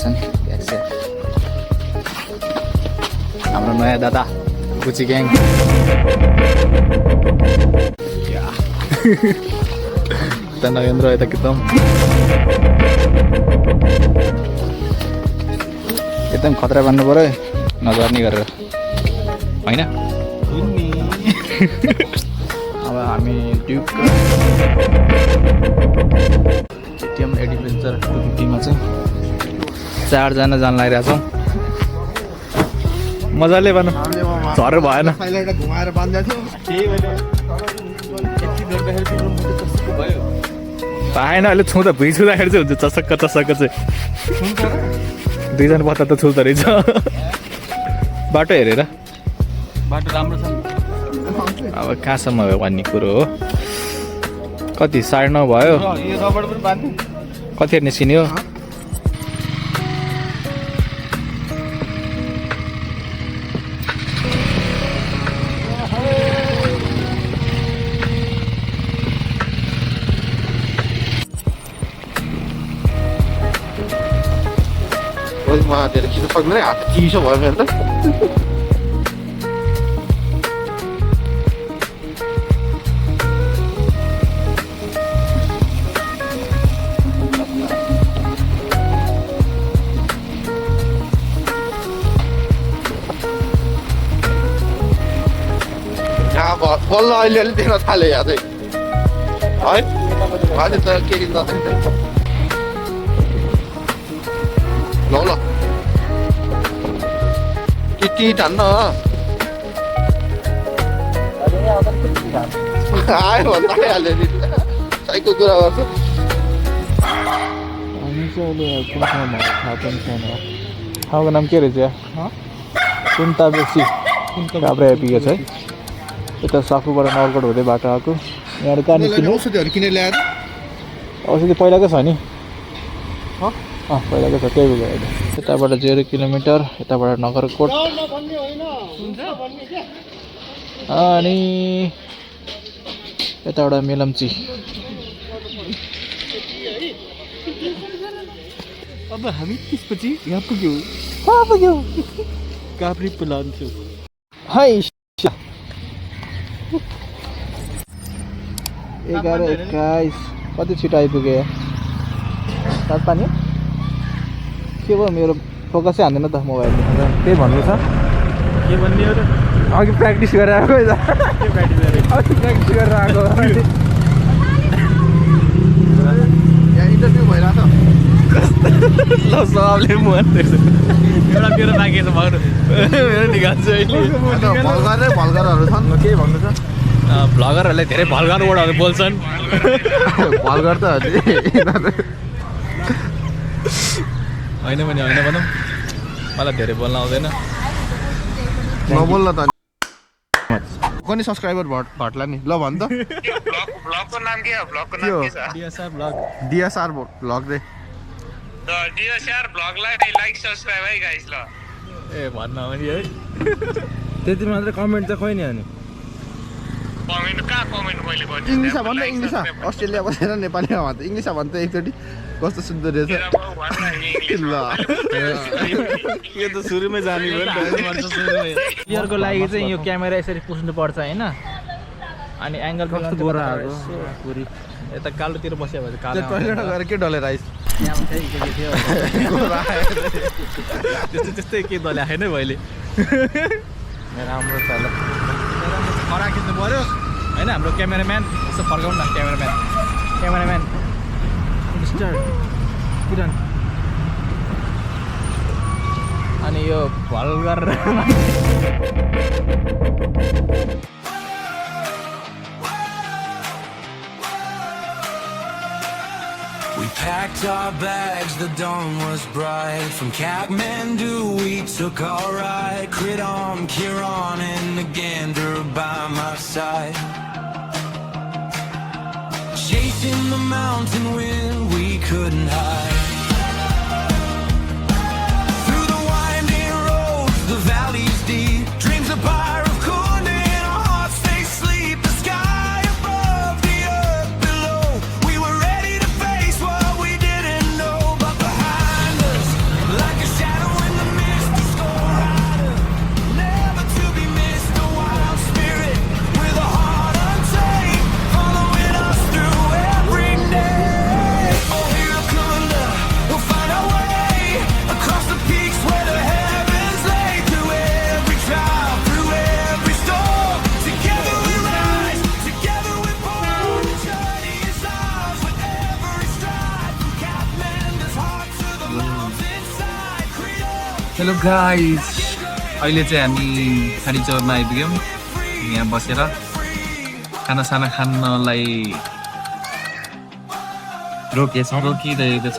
छ नि हाम्रो नयाँ दादा गुची ग्याङ यता नगेन्द्र यता एकदम एकदम खतरा बन्नु पऱ्यो नगर्ने गरेर होइन अब हामी ड्युक केटिएम एडभेन्चर 250 मा चाहिँ 4 जना जान लागिरहेको छौँ मजाले भनौँ झर भएन घुमाएर बाँध्दै पाएन अहिले छुँदा भुइँ छुँदाखेरि चाहिँ हुन्छ चसक्क चसक्क चाहिँ 2 जना बच्चा त छुँदो रहेछ बाटो हेरेर बाटो राम्रो छ अब कहाँसम्म भयो भन्ने कुरो हो कति 9:30 भयो कतिखेर निस्किने हो धेरै खिच्न सक्दैन हात चिसो भयो मेरो त बल्ल अहिले अलि देख्न थाले यहाँ चाहिँ है अहिले त केही नथ्यो ल ल टी टान्न आयो भन्दा आइहाल्यो नि साइको कुरा गर्छ हामी चाहिँ अहिले कुन ठाउँमा थाहा पनि छैन ठाउँको नाम के रहेछ कुन्ता बेसी काभ्रे आइपुगेको छ है यता साफुबाट नवलकोट हुँदै बाटो आएको यहाँ कहाँ निस्किने औषधिहरू किनेर ल्याएर औषधि पहिलाकै छ नि पहिलाकै छ त्यही भएर यताबाट 0 किलोमिटर यताबाट नगरकोट अनि यताबाट मेलम्ची अब हामी त्यसपछि यहाँ पुग्यौँ काभ्रे पुलान्छु है 11:21 कति छिटो आइपुगे सात पानी के भयो मेरो फोकसै हान्दैन त मोबाइलले त्यही भन्नु छ के भन्ने हो र अघि प्र्याक्टिस गरेर आएको अघि प्र्याक्टिस गरेर आएको यहाँ इन्टरभ्यू भइरहेको ल सबले म एउटा मेरो बाँकी छ मेरो निकाल्छु अहिले भल्गरहरू छन् केही भन्नु छ भ्लगरहरूले धेरै भल्गर वर्डहरू बोल्छन् भल्गर त होइन भने होइन भनौँ मलाई धेरै बोल्न आउँदैन नबोल्न त कति सब्सक्राइबर भट्ला नि ल भन् त ब्लगको नाम के हो ब्लगको नाम के छ डिएसआर ब्लग दे डिएसआर ब्लगलाई लाइक सब्स्क्राइब है गाइस ल ए भन्न हो नि है त्यति मात्रै कमेन्ट चाहिँ खोइ नि अनि कमेन्ट कहाँ कमेन्ट मैले गर्छु इङ्ग्लिसमा भन्दा इङ्ग्लिसमा अस्ट्रेलिया बसेर नेपालीमा भन्छ इङ्ग्लिसमा भन्छ एकचोटि कस्तो सुन्दर रहेछ ल यो त सुरुमै जाने भयो नि क्लियरको लागि चाहिँ यो क्यामेरा यसरी पुस्नु पर्छ होइन अनि एङ्गल कस्तो गोरा आएको पुरी यता कालोतिर बस्यो भने कालो टोइलेटमा गएर के डलेर आइस त्यस्तै केही दले आएन मैले राम्रो छ ल खरा खिच्नु पऱ्यो होइन हाम्रो क्यामेराम्यान यसो फर्काउनु न क्यामेराम्यान मिस्टर किरण अनि यो vulgar We packed our bags, the dawn was bright. From Kathmandu we took our ride. Kridom, Kiran and Nagander by my side. Chasing the mountain wind, we couldn't hide. Through the winding roads, the valleys deep. Dreams of Pyre of Kund and our hearts stay asleep. The sky above, the earth below. We were ready to face what we didn't know. But behind us hello guys, अहिले चाहिँ हामी खाडी चौरमा आइपुग्यौँ। यहाँ बसेर खानासाना खानलाई रोकिरहेको छ।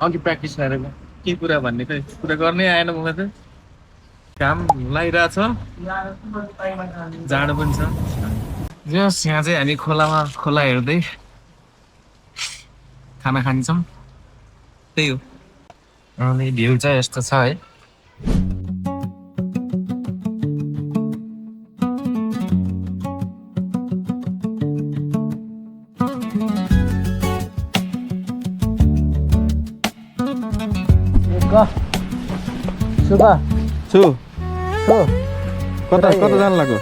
अघि प्र्याक्टिस गरेको के कुरा भन्ने खै कुरा गर्नै आएन मलाई त। काम लागिरहेछ, जाडो पनि छ। जस यहाँ चाहिँ हामी खोला हेर्दै खाना खान्छौँ, त्यही हो। अनि भ्यू चाहिँ यस्तो छ है। छु कता जानु लाग्यो?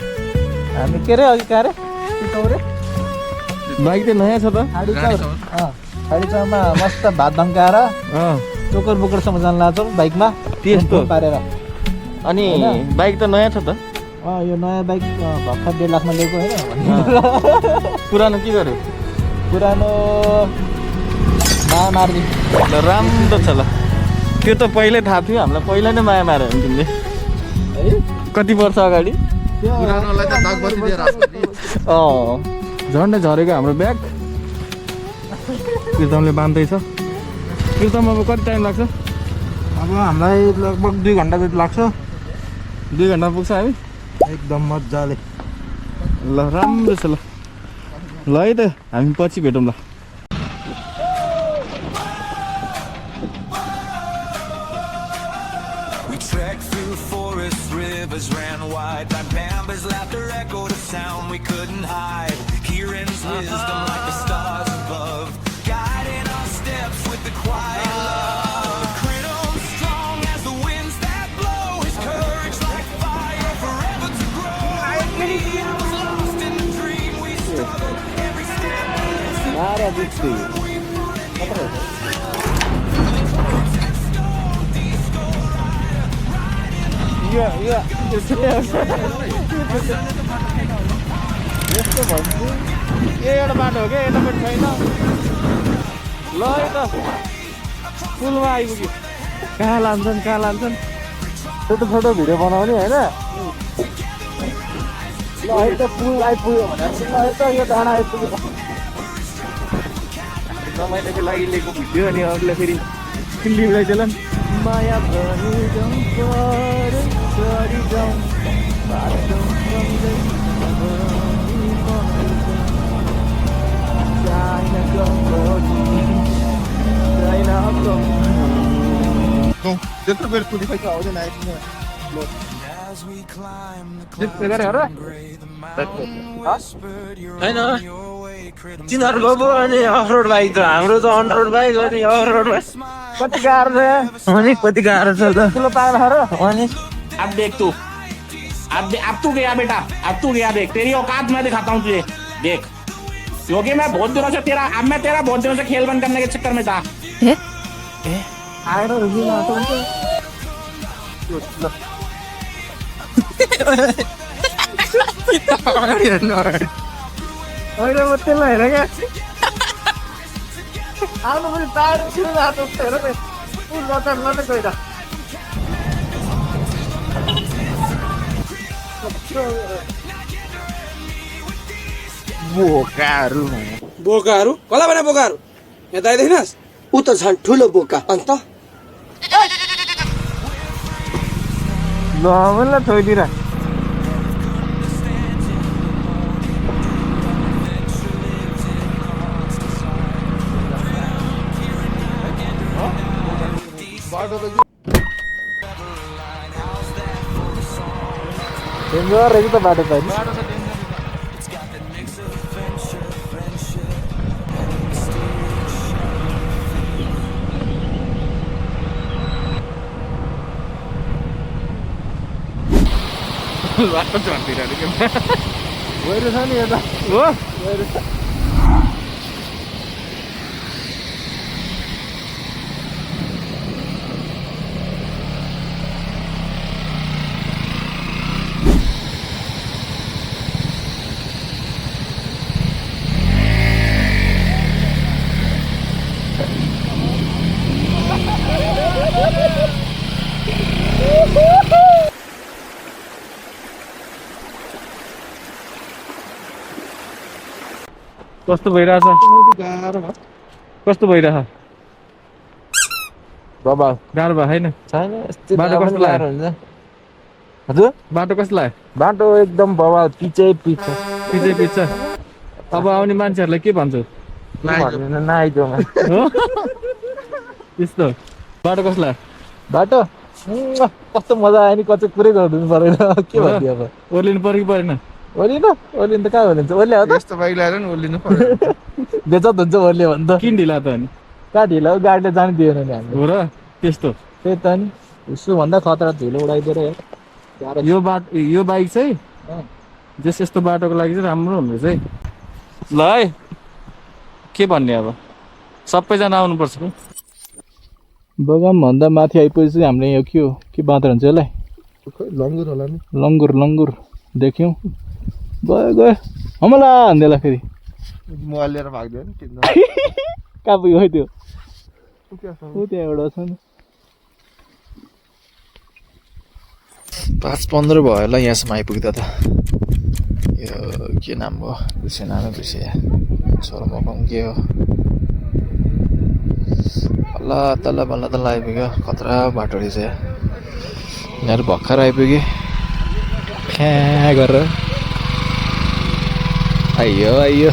हामी के अरे अघि कहाँ अरे बाइक त नयाँ छ त। खाडी चौरमा मस्त भात धन्काएर टोकर बोकरसम्म जान लाग्छौँ बाइकमा त्यस्तो पारेर। अनि बाइक त नयाँ छ त। यो नयाँ बाइक भर्खर 1.5 लाखमा ल्याएको होइन। पुरानो के गर्यो? पुरानो माया मार्ने ल राम्रो छ ल। त्यो त पहिल्यै थाहा थियो हामीलाई, पहिला नै माया मार्यो भने तिमीले कति वर्ष अगाडि। पुरानोलाई त दाग बत्ती दिएर आएको नि। झन्डै झरेको हाम्रो ब्याग प्रितमले बाँध्दैछ। प्रितम अब कति टाइम लाग्छ? अब हामीलाई लगभग 2 घन्टा जति लाग्छ। 2 घन्टा पुग्छ हामी एकदम मजाले। ल राम्रो छ ल। ल है त हामी पछि भेटौँ ल। We trekked through forests, rivers ran wide. Like Bamba's laughter echoed a sound we couldn't hide. Kieran's wisdom like the stars above, guiding our steps with the quiet love. Cridum strong as the winds that blow, his courage like fire forever to grow. I was lost in the dream we struggled every step. यस्तो भन्छु एउटा बाटो हो क्या, यतापट्टि छैन। ल है त पुलमा आइपुग्यो। कहाँ लान्छन् छोटो भिडियो बनाउने होइन। ल है त पुल आइपुग्यो भनेर ल है त यो डाँडा आइपुग्यो। रमाइलोको लागि लिएको भिडियो अनि अरूलाई फेरि फिल्म उडाइदिएला नि। माया त्यत्रो बेर कुदिसक्यो आउँदैन आइपुग्नु। As we climb the होइन तिनीहरूको पो अनि अफरोड बाइक त, हाम्रो त अनरोड बाइक अनि अफरोड बाइक कति गाह्रो छ अनि कति गाह्रो छ त। ठुलो पागल अनि अब देख तू, अब तू गया बेटा, अब तू गया। देख तेरी औकात मैं दिखाता हूँ तुझे। देख क्योंकि मैं बहुत दिनों से तेरा बहुत दिनों से खेल बंद करने के चक्कर में था। आएर रुकिन अहिले म त्यसलाई हेर क्या आउनु पनि टाढो सुरु भएको हेर लटक गएर बोकाहरू कसलाई भने बोकाहरू यहाँ दाइदेखिनस् ऊ त झन् ठुलो बोका अन्त ल मलाई छोइदिएर डेन्जर रहेछ त बाटो त बाटो झन्डिरहेको गएर छ नि यता हो। कस्तो भइरहेछ कस्तो भइरहेछ बाबा गाह्रो भयो होइन छैन बाटो कस्तो लाग्यो? हुन्छ हजुर बाटो कस्तो लाग्यो बाटो एकदम बाबा पिचै पिच पिच अब आउने मान्छेहरूलाई के भन्छौ नआइदिउमा हो त्यस्तो बाटो कस्तो लाग्यो बाटो कस्तो मजा आयो नि कति कुरै गरिदिनु परेन के भन्यो अब ओर्लिनु पऱ्यो कि परेन ओर्लिनु ओर्लिनु त कहाँ ओर्लिन्छ ओर्ल्या हो त यस्तो बाइक ल्याएर नि ओर्लिनु पर्यो बेचत हुन्छ ओर्ल्यो भने त किन ढिला त अनि कहाँ ढिलो गाडीले जानु दिएन नि हामीले हो र त्यस्तो त्यही त नि उसो भन्दा खतरा धुलो उडाइदिएर यो बाइक चाहिँ जस यस्तो बाटोको लागि चाहिँ राम्रो हुने चाहिँ ल है के भन्ने अब सबैजना आउनुपर्छ बगाम भन्दा माथि आइपुगेपछि हामीले यो के हो के बाँदर हुन्छ यसलाई लङ्गुर होला नि लङ्गुर देख्यौँ गयो गयो हमला भन्दैला फेरि मोबाइल लिएर भाग्दैन नि किन कहाँ पुग्यो खै त्यो ऊ त्यहाँ एउटा छ नि 5:15 भयो ल यहाँसम्म आइपुग्दा त यो के नाम हो बिर्से नामै बिर्से सोरमकम के हो बल्ल तल्ल आइपुग्यो खतरा बाटो रहेछ यिनीहरू भर्खर आइपुग्यो फ्या गरेर आइयो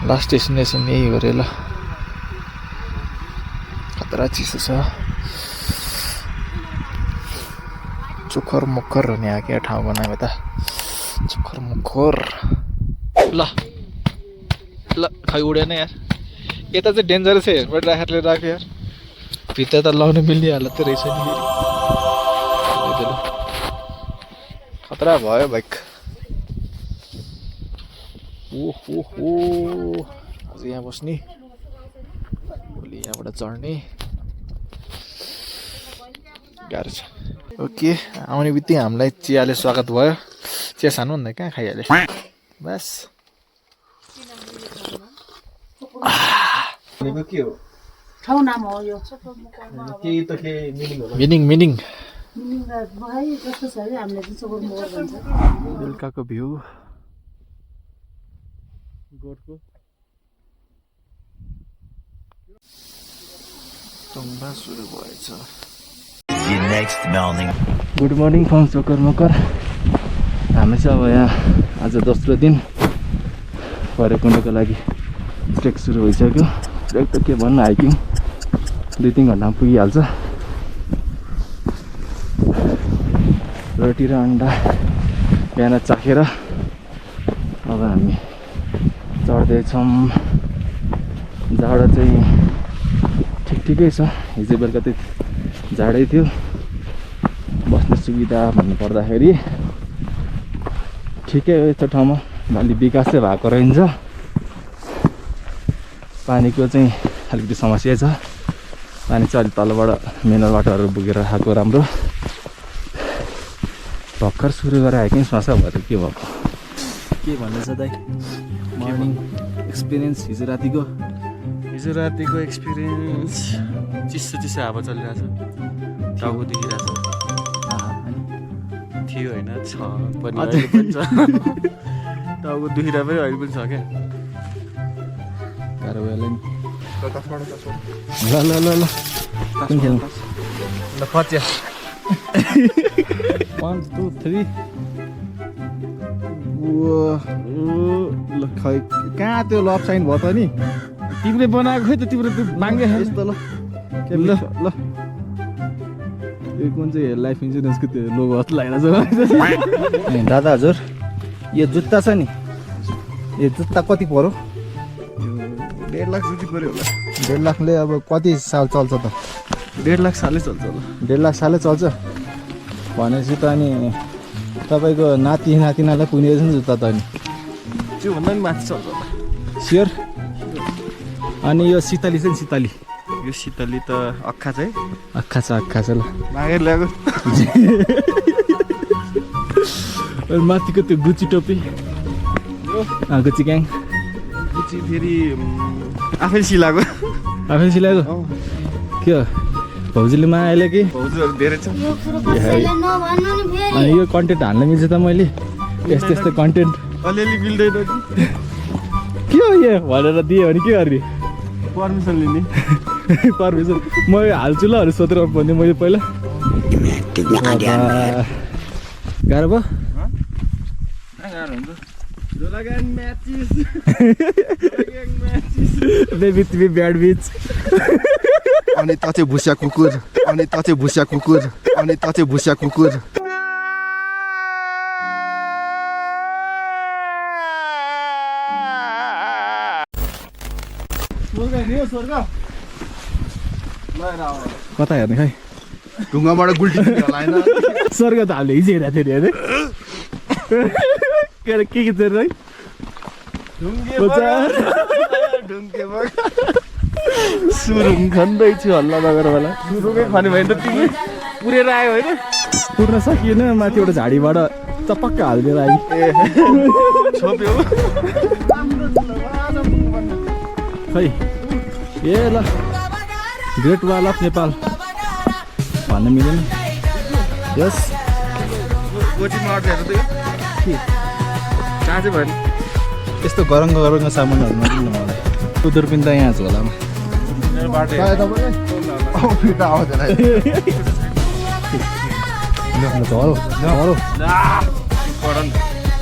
लास्ट डेस्टिनेसन यही हो रे ल खतरा चिसो छ चोखर मुखर हुने क्या ठाउँको नाम यता चोखर मुखर ल खै उडेन यार यता चाहिँ डेन्जरस है हेलमेट राखेर राख्यो यार भित्र त लाउनु मिल्ने हालत त रहेछ नि फेरि खतरा भयो बाइक ओहो आज यहाँ बस्ने भोलि यहाँबाट चढ्ने गाह्रो छ ओके आउने बित्तिकै हामीलाई चियाले स्वागत भयो चिया सानो भन्दा कहाँ खाइहाल्यो बस ठाउँ नाम हो यो मिनिङ जस्तो छ अरे हामीले चाहिँ चोकर मोर भन्छ बेलुकाको भ्यू गोठको टम्बा सुरु भएछ गुड मर्निङ फ्रम चोकर मकर हामी चाहिँ अब यहाँ आज दोस्रो दिन भैरवकुण्डको लागि ट्रेक सुरु भइसक्यो ट्रेक त के भन्नु हाइकिङ 2-3 घन्टामा पुगिहाल्छ रोटी र अन्डा बिहान चाखेर अब हामी चढ्दैछौँ जाडो चाहिँ ठिकै छ हिजो बेलुका चाहिँ जाडै थियो बस्ने सुविधा भन्नुपर्दाखेरि ठिकै हो यस्तो ठाउँमा अलि विकास चाहिँ भएको रहन्छ पानीको चाहिँ अलिकति समस्या छ पानी चाहिँ अलिक तलबाट मिनरल वाटरहरू बोकेर आएको राम्रो भर्खर सुरु गरेर हाइकिङ समस्या भयो त के भएको के भन्दैछ दाइ मर्निङ एक्सपिरियन्स हिजो रातिको एक्सपिरियन्स चिसो हावा चलिरहेछ टाउको दुखिरहेछ थियो होइन छ पनि अहिले पनि छ टाउको दुखिरहेको पनि अहिले पनि छ क्या गाह्रो भयो ल कुन खेल्नु ल फच्या 1 2 3 ल खै कहाँ त्यो लभ साइन भयो त नि तिमीले बनाएको खै त तिम्रो माग्ने यस्तो ल ल यो कुन चाहिँ लाइफ इन्सुरेन्सको त्यो लोगो जस्तो लागिरहेको छ दादा हजुर यो जुत्ता छ नि यो जुत्ता कति पर्यो 1.5 लाख जति पर्यो होला 1.5 लाखले अब कति साल चल्छ त 1.5 लाख सालै चल्छ होला 1.5 लाख सालै चल्छ भनेपछि त अनि तपाईँको नातिनालाई पुग्ने रहेछ नि जुत्ता त अनि त्योभन्दा पनि माथि चल्छ होला स्योर अनि यो सितली छ नि सितली यो शीतली त अक्खा चाहिँ अक्खा छ ल मागेर ल्याएको माथिको त्यो गुची टोपी गुची ग्याङ गुची फेरि आफै सिलाएको के हो भाउजूले मायाले कि भाउजूहरू धेरै छ अनि यो कन्टेन्ट हाल्न मिल्छ त मैले यस्तो कन्टेन्ट अलिअलि मिल्दैन कि के हो यो भनेर दियो भने के गर्ने पर्मिसन लिने पर्मिसन म हाल्छु ल सोधेर भन्ने मैले पहिला गाह्रो भयो तिमी ब्याड बिच अनि त चाहिँ भुस्या कुकुर अनि त चाहिँ भुस्या कुकुर अनि त चाहिँ भुस्या कुकुर कता हेर्ने खै ढुङ्गाबाट गुल्टी होला होइन स्वर्ग त हामीले हिजो हेरेको थियो अरे के चाहिँ है सुरुङ खन्दैछु हल्ला नगर होला सुरुङै खाने भयो नि त तिमी पुरेर आयो होइन पुर्न सकिएन माथिबाट झाडीबाट चपक्क हालिदिएर आयो छोप्यो खै ए ल ग्रेट वाल अफ नेपाल भन्न मिलेन यस यस्तो गरौँ सामानहरूमा दिनु मलाई दुर्पिन त यहाँ छ होला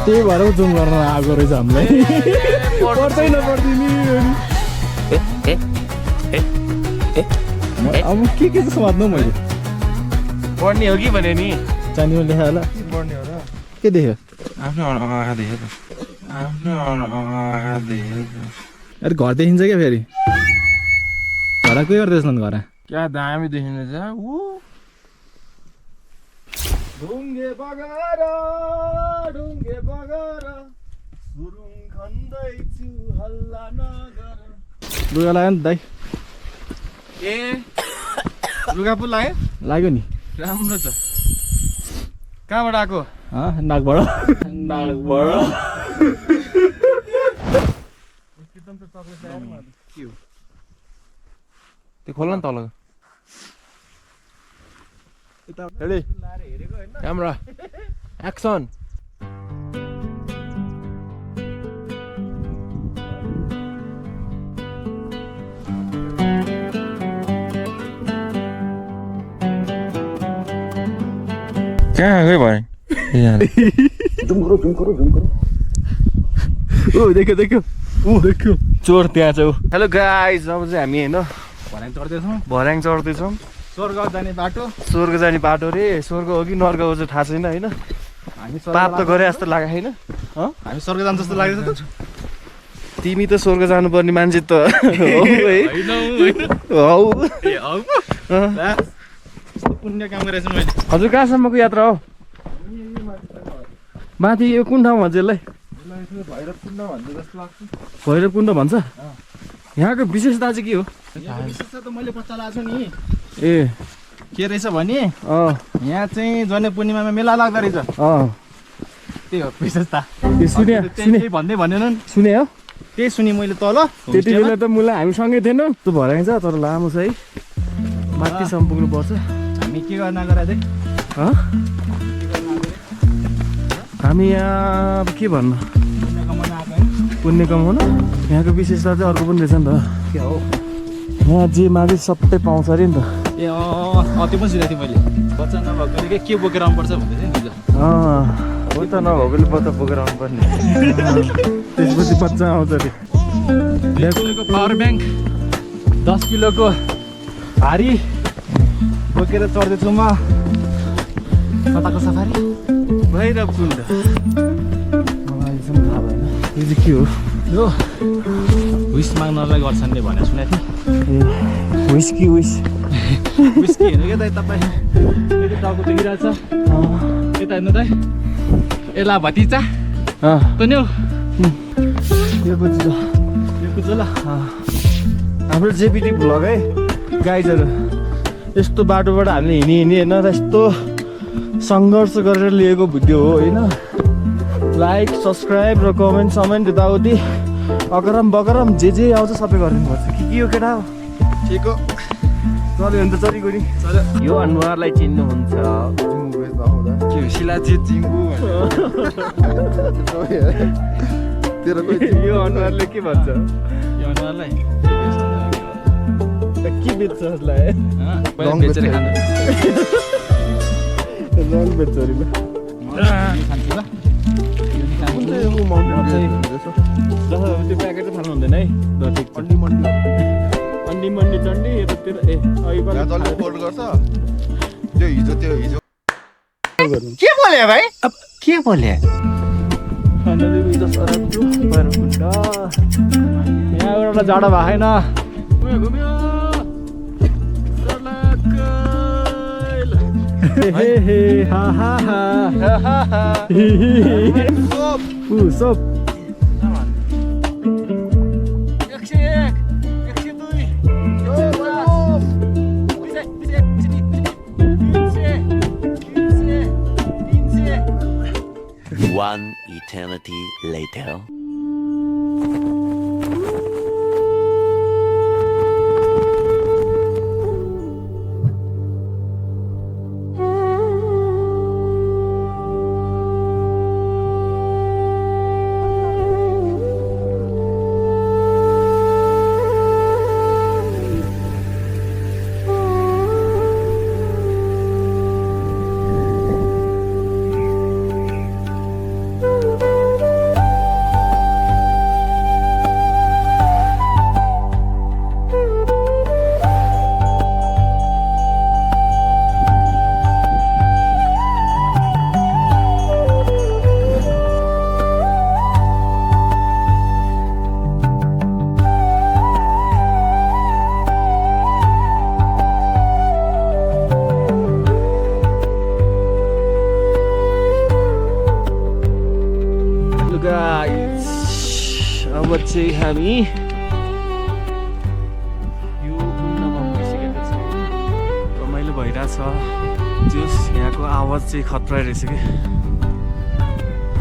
त्यही भएर जुम गर्न आएको रहेछ हामीलाई पर्दैन पर्दिनी अब के चाहिँ समात्नु मैले पढ्ने हो कि भने नि चानीमा लेखा होला के देख्यो आफ्नो आँखा देख्यो त आफ्नो आँखा देख्यो अरे घर देखिन्छ क्या फेरि घर के गर्दैछन् घर क्या दामी देखिन्छ ढुङ्गे बगर सुरुङ खन्दैछु हल्ला नगर लुगा लाग्यो नि दाइ ए लुगा पो लाग्यो लाग्यो नि राम्रो छ कहाँबाट आएको नाकबाट त्यो खोल न तल क्यामेरा एक्सन कहाँ गयो भाइ देखो चोर त्यहाँ छ हेलो गाइज अब चाहिँ हामी होइन भर्याङ चढ्दैछौँ स्वर्ग जाने बाटो रे स्वर्ग हो कि नर्क हो चाहिँ थाहा छैन होइन पाप त गरे जस्तो लाग्यो होइन हामी स्वर्ग जान्छ जस्तो लाग्दैछ त तिमी त स्वर्ग जानुपर्ने मान्छे त हौ पुण्य काम गरेछ मैले हजुर कहाँसम्मको यात्रा हो माथि यो कुन ठाउँ भन्छ यसलाई भैरवकुण्ड भन्छ यहाँको विशेषता चाहिँ के हो विशेषता त मैले पत्ता लगाएको छु नि ए के रहेछ भने यहाँ चाहिँ जने पूर्णिमामा मेला लाग्दो रहेछ त्यही हो विशेषता सुने भन्दै भनेनन् सुने हो त्यही सुने मैले तल त्यति बेला त मलाई हामी सँगै थिएन त्यो भर्याङ छ तर लामो छ है माथिसम्म पुग्नुपर्छ हामी के गर्न गएर हामी यहाँ अब के भन्नु पुण्य कमाउन यहाँको विशेषता चाहिँ अर्को पनि रहेछ नि त के हो यहाँ जे मागे सबै पाउँछ अरे नि त ए त्यो पनि सुनेको थिएँ मैले बच्चा नभएकोले के बोकेर आउनुपर्छ भन्दै थियो नि हो त नभएकोले बच्चा बोकेर आउनुपर्ने त्यसपछि बच्चा आउँछ अरे 10 किलोको पावर ब्याङ्क 10 किलोको भारी बोकेर चढ्दैछु म कताको सफारी भैरवकुण्ड मलाई चाहिँ थाहा भएन यो चाहिँ के हो यो विस माग्नलाई गर्छन् भनेर सुनेको थिएँ विस्की विस्की हेर्नु क्या दाइ तपाईँ यता टाउको देखिरहेछ यता हेर्नु दाइ यसलाई भतिजा तन्यौ यो बुझ्छ यो बुझ्छ ल हाम्रो जेपिटी भ्लग है गाइजहरू यस्तो बाटोबाट हामीले हिँडी होइन र यस्तो सङ्घर्ष गरेर लिएको भिडियो हो होइन लाइक सब्सक्राइब र कमेन्ट समेन्ट यताउति अगरम बगरम जे आउँछ सबै गरिदिनुपर्छ के हो केटा हो ठिक हो चल्यो भने त चलेको नि यो अनुहारलाई चिन्नुहुन्छ के शिलाजी चिङ्गु तेरो कोही यो अनुहारले के भन्छ यो अनुहारलाई के बेच्छ यसलाई रङ बेचेर खानु रङ बेच्छ अरे ल खान्छु ल कुन चाहिँ यो माउन्टेन त्यो प्याकेट चाहिँ फाल्नु हुँदैन है ल ठिक छ अन्डी मन्डी अन्डी मन्डी चण्डी यतातिर ए यहाँ जसले पोर्ट गर्छ त्यो हिजो के बोले भाई अब के बोले यहाँ एउटा जाडो भएको छैन सोप One eternity later. अब चाहिँ हामी यो कुण्डमा पुगिसकेको छौँ रमाइलो भइरहेछ जस यहाँको आवाज चाहिँ खतरा रहेछ कि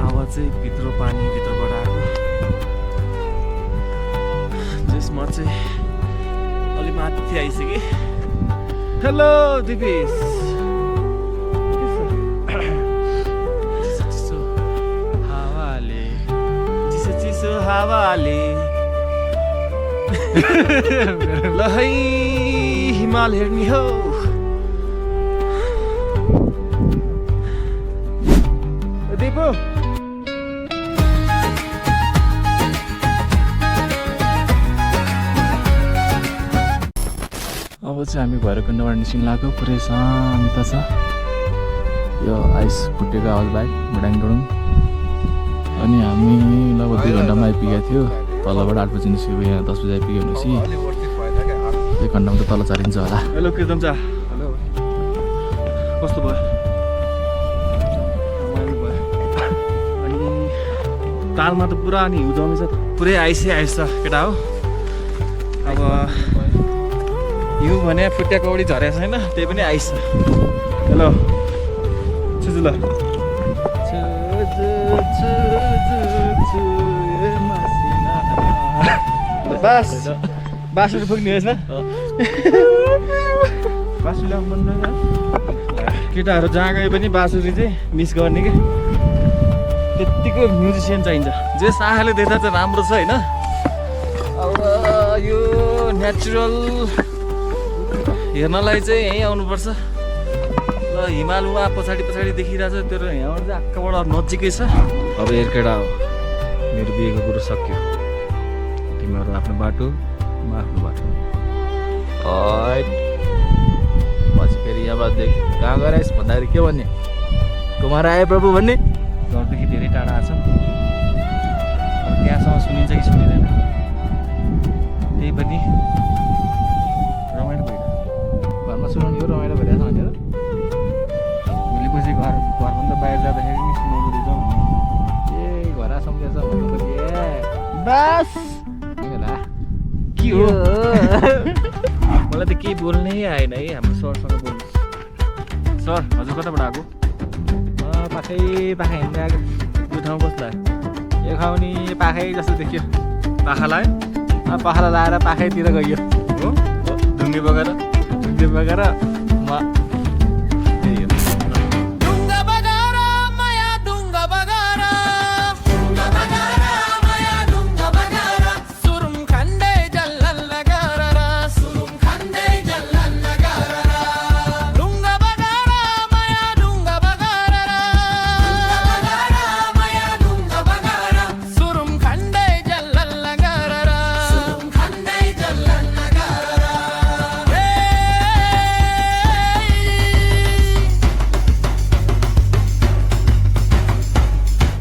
आवाज चाहिँ भित्र पानीभित्रबाट आएको जसमा चाहिँ अलि माथि आइसकेँ हेलो दिपेश हावाले ल है हिमाल हेर्ने हो दिपु अब चाहिँ हामी भैरवकुण्डबाट निस्किन लाग्यो पुरै शान्त छ यो आइस फुटेको आवाज बाहेक बुडाङडुडुङ अनि हामी लगभग 2 घन्टामा आइपुगेको थियो तलबाट 8 बजी निस्केको यहाँ 10 बजी आइपुग्यो भनेपछि 1 घन्टामा त तल चढिन्छ होला हेलो कृतम चा हेलो कस्तो भयो अनि तालमा त पुरा नि हिउँ जमेछ पुरै आइस केटा हो अब हिउँ भने फुट्या कौडी झरेको छैन त्यही पनि आइस हेलो सुजु ल बस बाँसुरी पुग्ने रहेछ बाँसुरी मन केटाहरू जहाँ गए पनि बाँसुरी चाहिँ मिस गर्ने कि त्यत्तिको म्युजिसियन चाहिन्छ जे साहले देख्दा चाहिँ राम्रो छ होइन अब यो नेचुरल हेर्नलाई चाहिँ यहीँ आउनुपर्छ ल हिमाल उहाँ पछाडि देखिरहेछ त्यो यहाँबाट चाहिँ आक्काबाट नजिकै छ अब केटा हो मेरो बिहेको कुरो सक्यो तिमीहरू आफ्नो बाटो म आफ्नो बाटो पछि फेरि यहाँबाट कहाँ गएर आइस भन्दाखेरि के भन्ने कुमार आए प्रभु भन्ने घरदेखि धेरै टाढा आएको छ त्यहाँसम्म सुनिन्छ कि सुनिँदैन त्यही पनि रमाइलो भइरहेको घरमा सुनाउने हो रमाइलो भइरहेको छ भनेर भोलिपछि घरभन्दा बाहिर जाँदाखेरि नि सुनाउनु दिन्छ ए घर सम्झेछ भन्नुपर्छ बस होला के हो मलाई त केही बोल्नै आएन है हाम्रो सरसँग बोल्नु सर हजुर कताबाट आएको पाखै हिँड्दै आएको यो ठाउँ कस्तो लाग्यो यो खाउने पाखै जस्तो देखियो पाखालाई पखाला लाएर पाखैतिर गइयो हो ढुङ्गे बगेर डेपा गएर म